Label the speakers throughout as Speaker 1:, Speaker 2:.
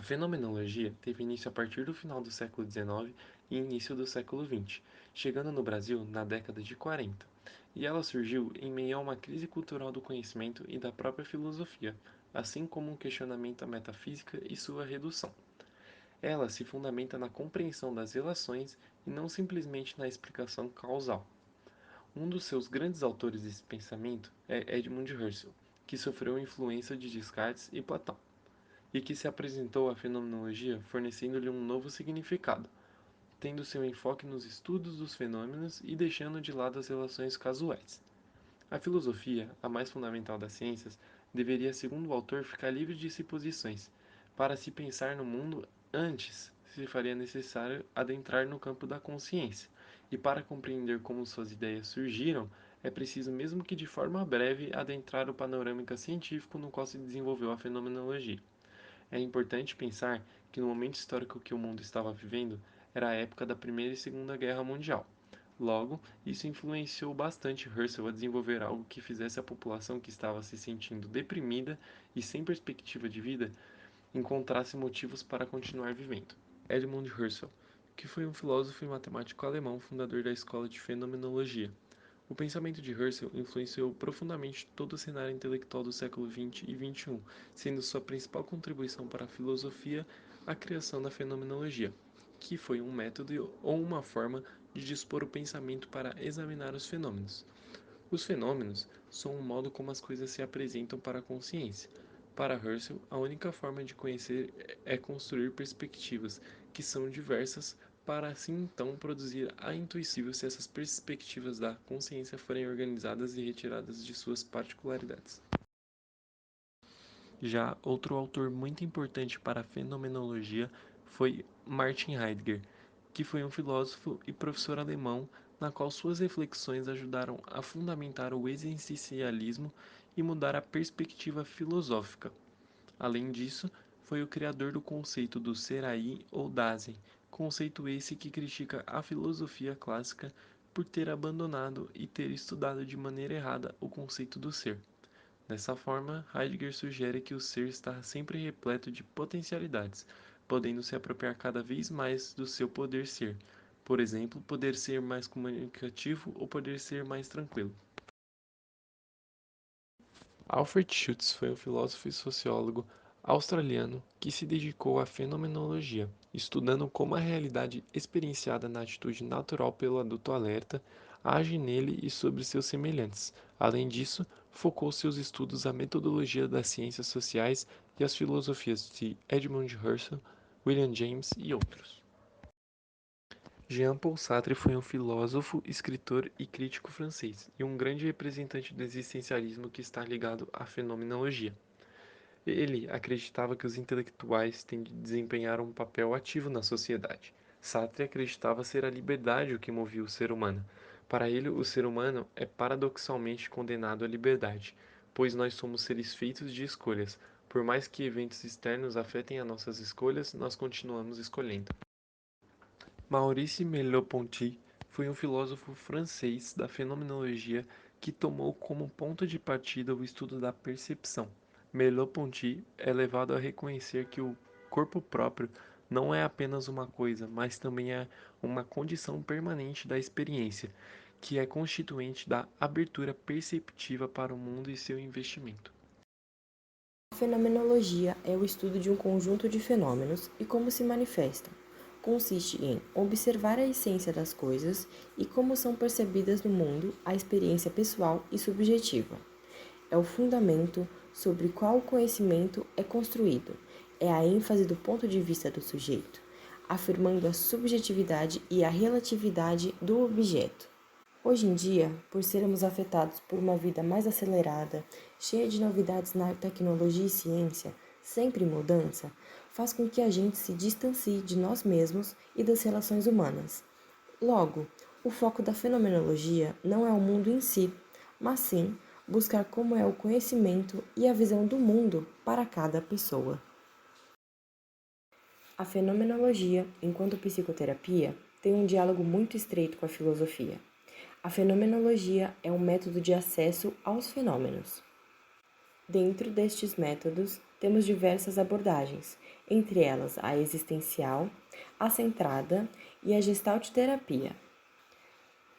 Speaker 1: fenomenologia teve início a partir do final do século XIX e início do século XX, chegando no Brasil na década de 40, e ela surgiu em meio a uma crise cultural do conhecimento e da própria filosofia, assim como um questionamento à metafísica e sua redução. Ela se fundamenta na compreensão das relações e não simplesmente na explicação causal. Um dos seus grandes autores desse pensamento é Edmund Husserl, que sofreu influência de Descartes e Platão e que se apresentou à fenomenologia fornecendo-lhe um novo significado, tendo seu enfoque nos estudos dos fenômenos e deixando de lado as relações casuais. A filosofia, a mais fundamental das ciências, deveria, segundo o autor, ficar livre de suposições. Para se pensar no mundo, antes se faria necessário adentrar no campo da consciência, e para compreender como suas ideias surgiram, é preciso, mesmo que de forma breve, adentrar o panorâmica científico no qual se desenvolveu a fenomenologia. É importante pensar que no momento histórico que o mundo estava vivendo era a época da Primeira e Segunda Guerra Mundial. Logo, isso influenciou bastante Husserl a desenvolver algo que fizesse a população que estava se sentindo deprimida e sem perspectiva de vida encontrasse motivos para continuar vivendo. Edmund Husserl, que foi um filósofo e matemático alemão fundador da escola de fenomenologia. O pensamento de Husserl influenciou profundamente todo o cenário intelectual do século XX e XXI, sendo sua principal contribuição para a filosofia a criação da fenomenologia, que foi um método ou uma forma de dispor o pensamento para examinar os fenômenos. Os fenômenos são o modo como as coisas se apresentam para a consciência. Para Husserl, a única forma de conhecer é construir perspectivas, que são diversas, para assim então produzir a intuição se essas perspectivas da consciência forem organizadas e retiradas de suas particularidades. Já outro autor muito importante para a fenomenologia foi Martin Heidegger, que foi um filósofo e professor alemão, na qual suas reflexões ajudaram a fundamentar o existencialismo e mudar a perspectiva filosófica. Além disso, foi o criador do conceito do ser aí ou Dasein, conceito esse que critica a filosofia clássica por ter abandonado e ter estudado de maneira errada o conceito do ser. Dessa forma, Heidegger sugere que o ser está sempre repleto de potencialidades, podendo se apropriar cada vez mais do seu poder ser. Por exemplo, poder ser mais comunicativo ou poder ser mais tranquilo. Alfred Schutz foi um filósofo e sociólogo australiano que se dedicou à fenomenologia, estudando como a realidade experienciada na atitude natural pelo adulto alerta age nele e sobre seus semelhantes. Além disso, focou seus estudos à metodologia das ciências sociais e às filosofias de Edmund Husserl, William James e outros. Jean-Paul Sartre foi um filósofo, escritor e crítico francês, e um grande representante do existencialismo que está ligado à fenomenologia. Ele acreditava que os intelectuais têm de desempenhar um papel ativo na sociedade. Sartre acreditava ser a liberdade o que movia o ser humano. Para ele, o ser humano é paradoxalmente condenado à liberdade, pois nós somos seres feitos de escolhas. Por mais que eventos externos afetem as nossas escolhas, nós continuamos escolhendo. Maurice Merleau-Ponty foi um filósofo francês da fenomenologia que tomou como ponto de partida o estudo da percepção. Merleau-Ponty é levado a reconhecer que o corpo próprio não é apenas uma coisa, mas também é uma condição permanente da experiência, que é constituinte da abertura perceptiva para o mundo e seu investimento.
Speaker 2: A fenomenologia é o estudo de um conjunto de fenômenos e como se manifestam. Consiste em observar a essência das coisas e como são percebidas no mundo, a experiência pessoal e subjetiva. É o fundamento sobre qual o conhecimento é construído. É a ênfase do ponto de vista do sujeito, afirmando a subjetividade e a relatividade do objeto. Hoje em dia, por sermos afetados por uma vida mais acelerada, cheia de novidades na tecnologia e ciência, sempre em mudança, faz com que a gente se distancie de nós mesmos e das relações humanas. Logo, o foco da fenomenologia não é o mundo em si, mas sim buscar como é o conhecimento e a visão do mundo para cada pessoa. A fenomenologia, enquanto psicoterapia, tem um diálogo muito estreito com a filosofia. A fenomenologia é um método de acesso aos fenômenos. Dentro destes métodos, temos diversas abordagens, entre elas a existencial, a centrada e a gestalt terapia.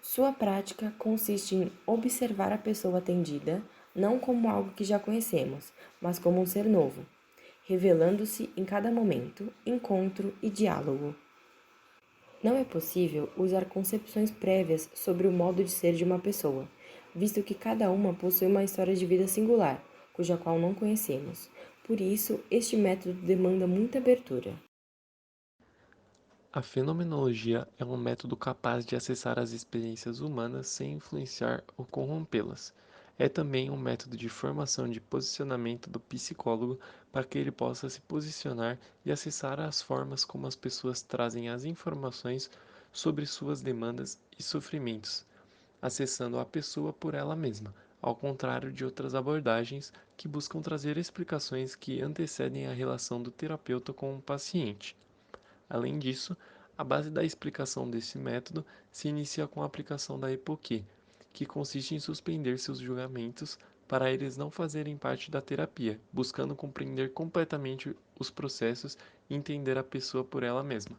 Speaker 2: Sua prática consiste em observar a pessoa atendida não como algo que já conhecemos, mas como um ser novo, revelando-se em cada momento, encontro e diálogo. Não é possível usar concepções prévias sobre o modo de ser de uma pessoa, visto que cada uma possui uma história de vida singular, cuja qual não conhecemos. Por isso, este método demanda muita abertura.
Speaker 1: A fenomenologia é um método capaz de acessar as experiências humanas sem influenciar ou corrompê-las. É também um método de formação de posicionamento do psicólogo para que ele possa se posicionar e acessar as formas como as pessoas trazem as informações sobre suas demandas e sofrimentos, acessando a pessoa por ela mesma, ao contrário de outras abordagens que buscam trazer explicações que antecedem a relação do terapeuta com o paciente. Além disso, a base da explicação desse método se inicia com a aplicação da EPOQ, que consiste em suspender seus julgamentos para eles não fazerem parte da terapia, buscando compreender completamente os processos e entender a pessoa por ela mesma.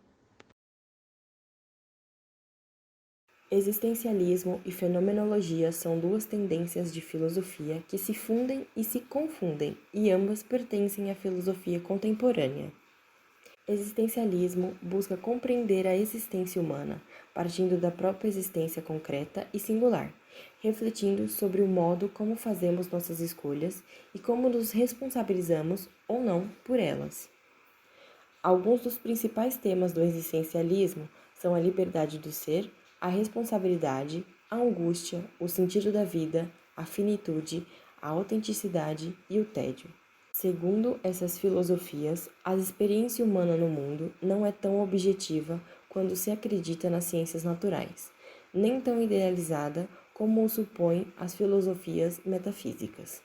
Speaker 2: Existencialismo e fenomenologia são duas tendências de filosofia que se fundem e se confundem, e ambas pertencem à filosofia contemporânea. Existencialismo busca compreender a existência humana, partindo da própria existência concreta e singular, refletindo sobre o modo como fazemos nossas escolhas e como nos responsabilizamos ou não por elas. Alguns dos principais temas do existencialismo são a liberdade do ser, a responsabilidade, a angústia, o sentido da vida, a finitude, a autenticidade e o tédio. Segundo essas filosofias, a experiência humana no mundo não é tão objetiva quando se acredita nas ciências naturais, nem tão idealizada como o supõem as filosofias metafísicas.